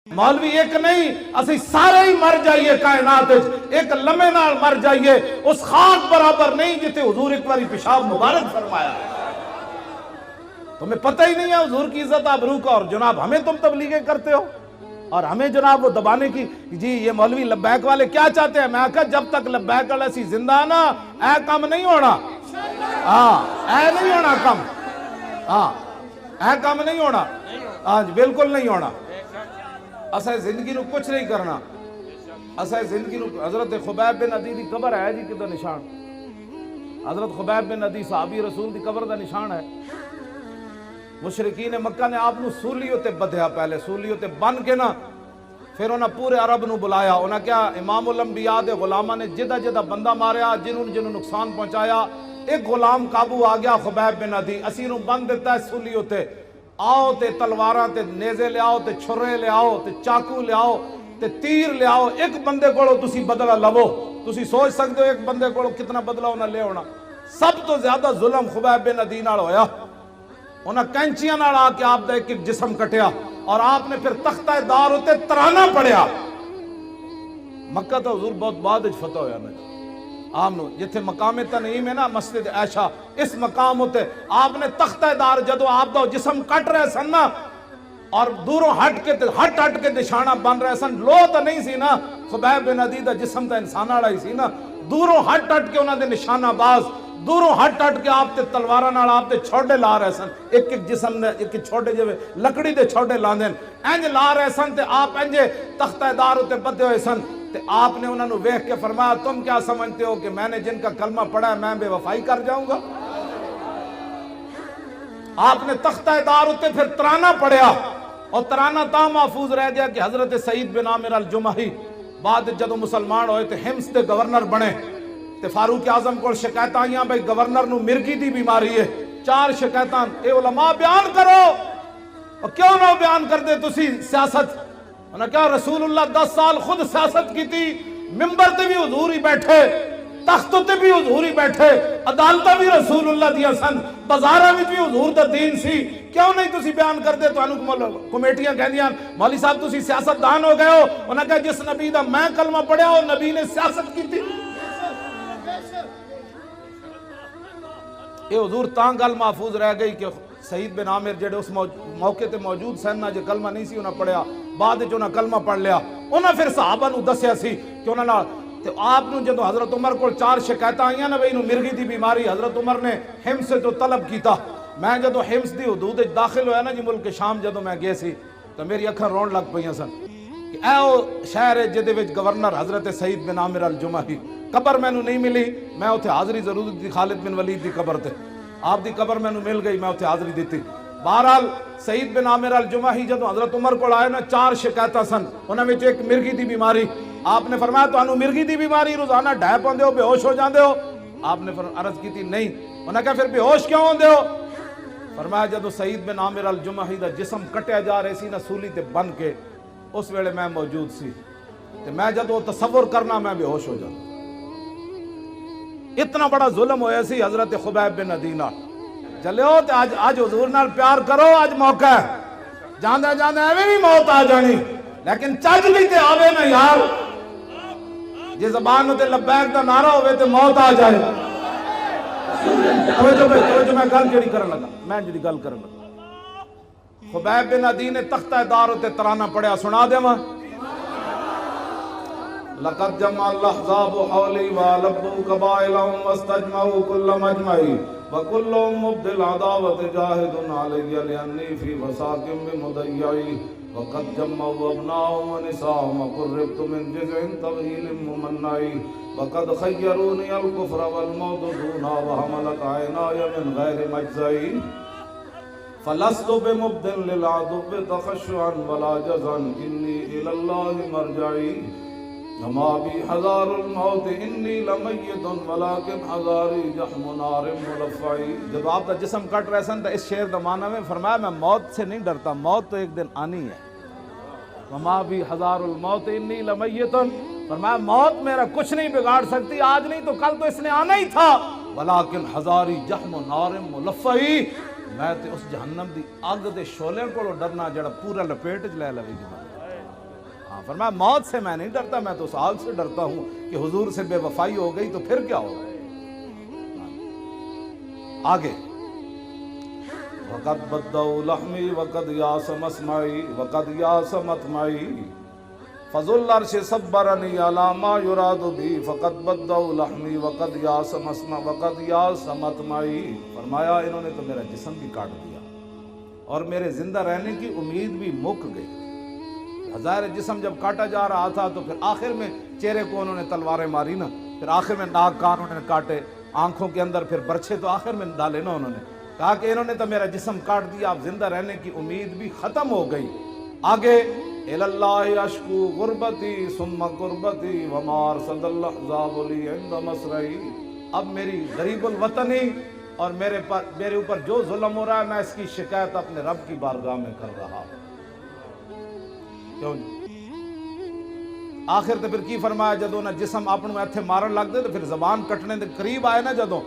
مولوی ایک نہیں، اسی سارے ہی مر جائیے کائنات ایک لمحے نال مر جائیے، اس خاک برابر نہیں جتے حضور ایک باری پیشاب مبارک فرمایا۔ تمہیں پتہ ہی نہیں ہے حضور کی عزت آبرو کا، اور جناب ہمیں تم تبلیغیں کرتے ہو اور ہمیں جناب وہ دبانے کی، جی یہ مولوی لبیک والے کیا چاہتے ہیں؟ میں کہا جب تک لبیک والے سی زندہ نا اے کم نہیں ہونا، اے نہیں ہونا کم، اے کم نہیں ہونا، جی بالکل نہیں ہونا۔ اسے زندگی نو کچھ نہیں کرنا، اسے زندگی نو۔ حضرت خبیب بن عدی دی قبر ہے جی کدھر نشان؟ حضرت خبیب بن عدی صحابی رسول دی قبر دا نشان ہے۔ مشرکین مکہ نے آپ نو سولیوں تے بدھیا، پہلے سولیوں تے بن کے نا پھر انہاں پورے عرب نو بلایا، انہاں کیا امام الانبیاء دے غلامہ نے جدہ جدہ بندہ ماریا، جنہوں نقصان پہنچایا، ایک غلام قابو آ گیا خبیب بن عدی، اسی نو بند دیتا ہے سولیوں تے، آؤ تے تلواراں تے نیزے لے آؤ تے چھرے لے آؤ تے چاقو لے آؤ تے تیر لے آؤ، ایک بندے کو تسی بدلہ لو، تسی سوچ سکتے ہو ایک بندے کو کتنا بدلہ انہاں لے ہونا۔ سب تو زیادہ ظلم خبیب بن عدی نال ہویا، انہاں کینچیاں نال آ کے آپ دا ایک ایک جسم کٹیا، اور آپ نے پھر تختہ دار ہوتے ترانہ پڑیا۔ مکہ تو حضور بہت بعد فتح ہویا نا آمنو، جتھے مقام تنعیم ہے نا مسجد عائشہ، اس مقام ہوتے آپ نے تختہ دار جدو آپ دا جسم کٹ رہے سن نا، اور دوروں ہٹ کے نشانہ بن رہے سن، لو تو نہیں سی نا، خبیب بن عدی دا جسم تا انسانہ ہی سی نا، دوروں ہٹ کے انہاں دے نشانہ باز، دوروں ہٹ کے آپ تے تلوارہ نال آپ تے چھوڑے لا رہے سن، ایک ایک جسم نے ایک ایک چھوڑے جو لکڑی دے چھوڑے لا دین، اینج لا رہے سن تے آپ انجے تختہ دار ہوتے بدے ہوئے سن، تے آپ نے انہوں نے ویکھ کے فرمایا تم کیا سمجھتے ہو کہ میں نے جن کا کلمہ پڑھا ہے میں بے وفائی کر جاؤں گا؟ آپ نے تختہ دار ہوتے پھر ترانہ پڑھیا، اور ترانہ تا محفوظ رہ گیا کہ حضرت سعید بن عامر الجمحی بعد جدو مسلمان ہوئے تے ہمس دے گورنر بنے، تے فاروق اعظم کو شکایت آئیاں بھئی گورنر نو مرگی دی بیماری ہے، 4 شکایتاں، اے علماء بیان کرو، اور کیوں نہ بیان کر دے تسی سیاست؟ انہاں کہا رسول اللہ 10 سال خود سیاست کی تھی، ممبر تے بھی حضور ہی بیٹھے، تخت تے بھی حضور ہی بیٹھے، عدالتہ بھی رسول اللہ دیا سن، بازارہ بھی حضور دا دین سی، کیوں نہیں تسی بیان کر دے؟ تو انہوں کمیٹیاں کہہ دیاں مولوی صاحب تسی سیاست دان ہو گئے ہو، انہاں کہا جس نبی دا میں کلمہ پڑھیا ہو نبی نے سیاست کی تھی۔ یہ حضور تاں گل محفوظ رہ گئی کہ سعید بن عامر جڑے اس موقع تے موجود سن جو کلمہ نہیں سی انہاں پڑھیا، بعد جو انہاں کلمہ پڑھ لیا، انہاں پھر صحابہ نو دسیا سی کہ انہاں نال تے آپ نو جدو حضرت عمر کو 4 شکایتاں آئیاں نا بھئی نو مرگی دی بیماری، حضرت عمر نے حمص سے جو طلب کیتا، میں جدو حمص دی حدود داخل ہویا نا جی ملک شام جدو میں گئے سی تو میری اکھاں رون لگ پئیاں سن کہ اے او شہر ہے جدے وچ گورنر حضرت سعید بن عامر الجمحی، قبر میں نو نہیں ملی، میں اتھے حاضری ضرور دی خالد بن ولید دی قبر تے، آپ دی قبر میں نو مل گئی، میں اتھے حاضری دیتی۔ بہرحال سعید بن عامر الجمحی جدو حضرت عمر کو آئے نا 4 شکایتاں سن، انہاں وچ ایک مرگی دی بیماری، آپ نے فرمایا تو انہوں مرگی دی بیماری روزانہ ڈھے پاندے ہو، بے ہوش ہو جاندے ہو؟ آپ نے عرض کی تھی نہیں، انہاں کہا پھر بے ہوش کیوں ہوندے ہو؟ فرمایا جدو سعید بن عامر الجمحی دا جسم کٹیا جا رہے سی نا سولی تے بن کے، اس ویلے میں موجود سی، تے میں جدو تصور کرنا میں بے ہوش ہو جانا۔ اتنا بڑا ظلم ہویا سی حضرت خبیب بن عدی نال۔ چلے ہو تے آج حضور نال پیار کرو، آج موقع ہے، جاندے جاندے ایویں بھی موت آ جانی، لیکن چج بھی تے آوے نا یار، جے زبان تے لبیک دا نعرہ ہوئے تے موت آ جائے۔ توجہ میں گل جڑی کرن لگا، میں جڑی گل کرن لگا، خبیب بن عدی نے تختہ دار تے ترانہ پڑھیا، سنا دے ماں لقد جمع الاحزاب حولی والبوا قبائلهم واستجمعوا كل مجمعي وكلهم مبدي العداوة جاهد علي لأني في مساك بمضيعي وقد جمعوا أبناءهم ونساءهم وقربت من جذع طويل ممنعي وقد خيروني الكفر والموت دونا وحملت عيناي من غير مجزعي فلست بمبد للعدو تخشعا ولا جزعا إني إلى الله مرجعي وما بي حذار الموت انی لمیت ولکن حذاری جحم نار ملفعی۔ جب آپ کا جسم کٹ رہے سن تو اس شعر دا معنی میں فرمایا میں موت سے نہیں ڈرتا، موت تو ایک دن آنی ہے۔ وما بی حذار الموت انی لمیت، فرمایا موت میرا کچھ نہیں بگاڑ سکتی، آج نہیں تو کل تو اس نے آنا ہی تھا۔ ولکن حذاری جحم نار ملفعی، میں تے اس جہنم دی آگ دے شعلے کو ڈرنا جڑا پورا لپیٹ لے لوے گی۔ فرمایا موت سے میں نہیں ڈرتا، میں تو اس آگ سے ڈرتا ہوں کہ حضور سے بے وفائی ہو گئی تو پھر کیا ہوگا۔ آگے وَقَدْ بَدَّوْا لَحْمِي وَقَدْ يَاسَ مَسْمَعِي وَقَدْ يَاسَ مَطْمَعِي فَذُو الْعَرْشِ صَبَّرَنِي عَلَى مَا يُرَادُ بِي فَقَدْ بَدَّوْا لَحْمِي وَقَدْ يَاسَ مَسْمَعِي وَقَدْ يَاسَ مَطْمَعِي۔ فرمایا انہوں نے تو میرا جسم بھی کاٹ دیا اور میرے زندہ رہنے کی امید بھی مک گئی۔ ظاہر جسم جب کاٹا جا رہا تھا تو پھر آخر میں چہرے کو انہوں نے تلواریں ماری نا، پھر آخر میں ناک کان انہوں نے کاٹے، آنکھوں کے اندر پھر برچھے تو آخر میں ڈالے نا، انہوں نے کہا کہ انہوں نے تو میرا جسم کاٹ دیا، اب زندہ رہنے کی امید بھی ختم ہو گئی۔ آگے الاللہ اشکو غربتی ثم قربتی وما ارسل الاحزاب لی عند مسرعی۔ اب میری غریب الوطنی اور میرے اوپر جو ظلم ہو رہا ہے، میں اس کی شکایت اپنے رب کی بارگاہ میں کر رہا ہوں۔ کیوں آخر تے پھر کی فرمایا، جدوں نہ جسم اپنے ایتھے مارن لگ دے تو پھر زبان کٹنے دے قریب آئے نا، جدوں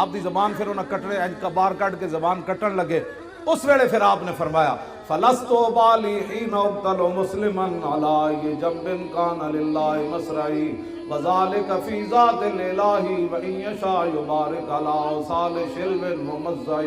آپ دی زبان پھر انہاں کٹنے کا بار کٹ کے زبان کٹن لگے، اس ویلے پھر آپ نے فرمایا فَلَسْتُ بَالِي حِينَ أُقْتَلُ مُسْلِمًا عَلَىٰ أَيِّ جَنبٍ كَانَ لِلَّهِ مَصْرَعِي وَذَلِكَ فِي ذَاتِ الْإِلَٰهِ وَإِن يَشَاء يُبَارِكْ عَلَىٰ أَوْصَالِ شِلْوٍ مُمَزَّعِ۔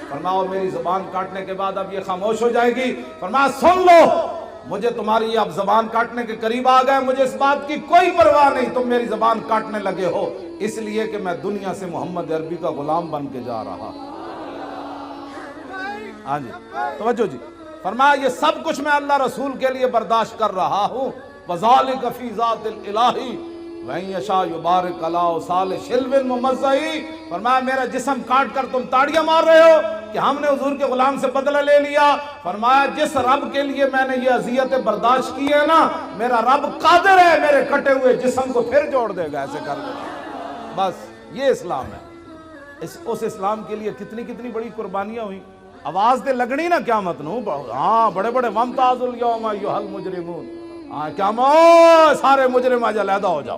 فرمایا میری زبان کاٹنے کے بعد اب یہ خاموش ہو جائے گی۔ فرمایا سن لو، مجھے تمہاری اب زبان کاٹنے کے قریب آ گئے، مجھے اس بات کی کوئی پرواہ نہیں تم میری زبان کاٹنے لگے ہو، اس لیے کہ میں دنیا سے محمد عربی کا غلام بن کے جا رہا۔ ہاں جی توجہ جی، فرمایا یہ سب کچھ میں اللہ رسول کے لیے برداشت کر رہا ہوں۔ وَذَلِكَ فِي ذَاتِ الْإِلَٰهِ وَإِن يَشَاء يُبَارِكْ عَلَىٰ أَوْصَالِ شِلْوٍ مُمَزَّعِ۔ فرمایا میرا جسم کاٹ کر تم تاڑیاں مار رہے ہو کہ ہم نے حضور کے غلام سے بدلہ لے لیا۔ فرمایا جس رب کے لیے میں نے یہ اذیتیں برداشت کی ہے نا، میرا رب قادر ہے میرے کٹے ہوئے جسم کو پھر جوڑ دے گا، ایسے کر دے گا۔ بس یہ اسلام ہے۔ اس اسلام کے لیے کتنی بڑی قربانیاں ہوئی۔ آواز دے لگنی نا قیامت نو، ہاں بڑے وَامْتَازُ الْيَوْمَ أَيُّهَا الْمُجْرِمُونَ، ہاں قیامت سارے مجرم آج علیحدہ ہو جاؤ۔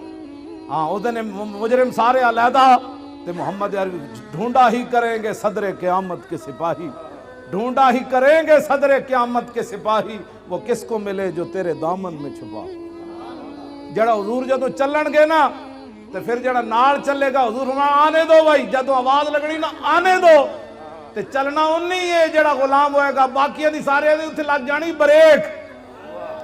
ہاں اس دن مجرم سارے علیحدہ تے محمد عربی ڈھونڈا ہی کریں گے صدر قیامت کے سپاہی، ڈھونڈا ہی کریں گے صدر قیامت کے سپاہی، وہ کس کو ملے جو تیرے دامن میں چھپا۔ جڑا حضور جدو چلن گے نا تے پھر جڑا نال چلے گا، حضور آنے دو بھائی، جدو آواز لگنی نا آنے دو تے چلنا انہی ہے جڑا غلام ہوئے گا، باقیہ دی سارے دی اتھے لگ جانی بریک۔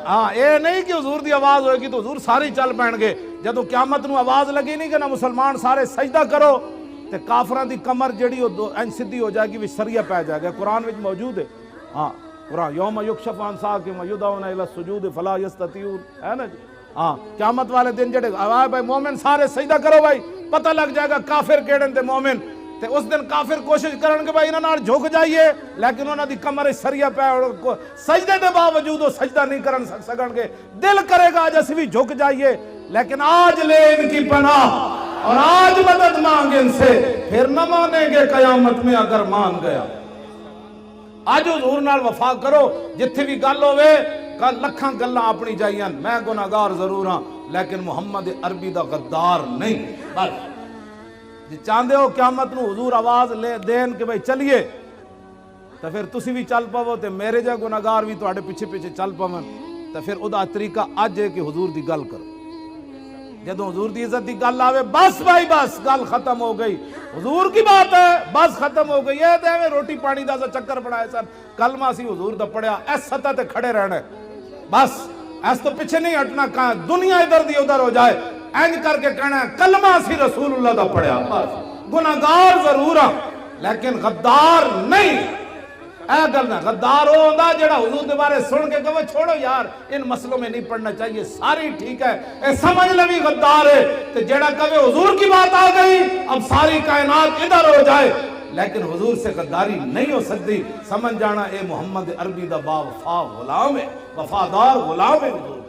ہاں اے نہیں کہ حضور دی آواز ہوئے گی تو حضور ساری چل پین گے، جدو قیامت نو آواز لگی نہیں کہ نا مسلمان سارے سجدہ کرو تے کافران دی کمر جڑی انج سدھی ہو جائے گی، وچ سریہ پہ جائے گا، قرآن وچ موجود ہے۔ ہاں قرآن یوم یکشف عن ساق ویدعون الی السجود فلا یستطیعون، ہے نا جی۔ ہاں قیامت والے دن جڑے بھائی مومن سارے سجدہ کرو بھائی، پتہ لگ جائے گا کافر کیڑن تے مومن تے اس دن کافر کوشش کرن کہ بھائی انہاں نال جھک جائیے، لیکن انہاں دی کمر سریہ پہ سجدے دے باوجود وہ سجدہ نہیں کرن سکن گے، دل کرے گا آج اسی بھی جھک جائیے، لیکن آج لے ان کی پناہ اور آج مدد مانگ ان سے، پھر نہ مانیں گے قیامت میں اگر مان گیا۔ آج حضور نال وفا کرو، جتھے بھی گل ہوئے لکھاں گلاں اپنی جائیاں، میں گناہگار ضرور ہاں لیکن محمد عربی دا غدار نہیں۔ بس جی چاندے ہو قیامت نو حضور آواز لے دین کہ بھائی چلیے تو پھر تسی بھی چل پاو تے میرے جا گناہگار بھی تواڈے پیچھے چل پاون، تو پھر ادا طریقہ اج ہے کہ حضور دی گل کرو۔ جدوں حضور دی عزت دی گل آوے بس بھائی بس گل ختم ہو گئی، حضور کی بات ہے بس ختم ہو گئی ہے، تے روٹی پانی دا چکر بنائے سن، کلمہ سی حضور دا پڑھیا، اس سطح تے کھڑے رہنا ہے بس، اس تو پیچھے نہیں ہٹنا، کہاں دنیا ادھر دی ادھر ہو جائے اینج کر کے کہنا ہے کلمہ سی رسول اللہ دا پڑھیا، بس گناہگار ضرور ہاں لیکن غدار نہیں۔ اے گل نہ غدار ہو ہوندا جڑا حضور دے بارے سن کے کہے چھوڑو یار ان مسئلوں میں نہیں پڑھنا چاہیے، ساری ٹھیک ہے، اے سمجھ لوی غدار ہے، تے جڑا کہے حضور کی بات آ گئی اب ساری کائنات ادھر ہو جائے، لیکن حضور سے غداری نہیں ہو سکتی، سمجھ جانا اے محمد عربی دا با وفا غلام ہے، وفادار غلام ہے حضور۔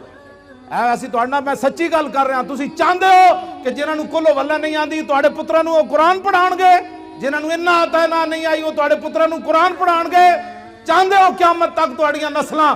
ایسی توڑنا میں سچی گل کر رہا ہوں، تسی چاہندے ہو کہ جنہاں نو کلو واللہ نہیں آندی توڑے پترہ نو قرآن پڑھان گے، جنہاں نو انہا آتا ہے نہ نہیں آئی وہ توڑے پترہ نو قرآن پڑھان گے، چاہندے ہو قیامت تک توڑیاں نسلاں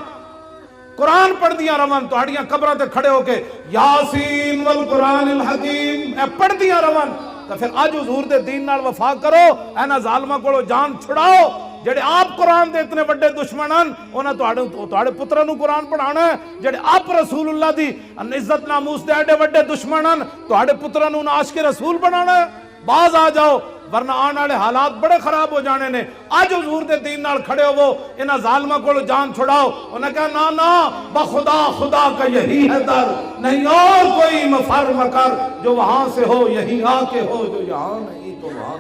قرآن پڑھ دیاں روان، توڑیاں قبروں تے کھڑے ہو کے یاسین والقرآن الحکیم اے پڑھ دیاں روان، تو پھر آج حضور دے دین نال وفا کرو، اینا ظالمہ کو جان چھڑاؤ، جڑے آپ قرآن دے اتنے بڑے دشمن ہیں انہاں تواڈے پتراں نوں قرآن پڑھانا ہے، جڑے آپ رسول اللہ دی عزت ناموس دے ایڈے بڑے دشمن ہیں تواڈے پتراں نوں عاشق رسول بنانا ہے۔ باز آ جاؤ ورنہ آنے والے حالات بڑے خراب ہو جانے نے۔ آج حضور دے دین نال کھڑے ہو وہ انہاں ظالمہ کو جان چھڑاؤ، انہاں کہا نا نا بخدا خدا کا یہی ہے در، نہیں اور کوئی مفر مکر، جو وہاں سے ہو یہی آ کے ہو، جو یہاں نہیں تو وہاں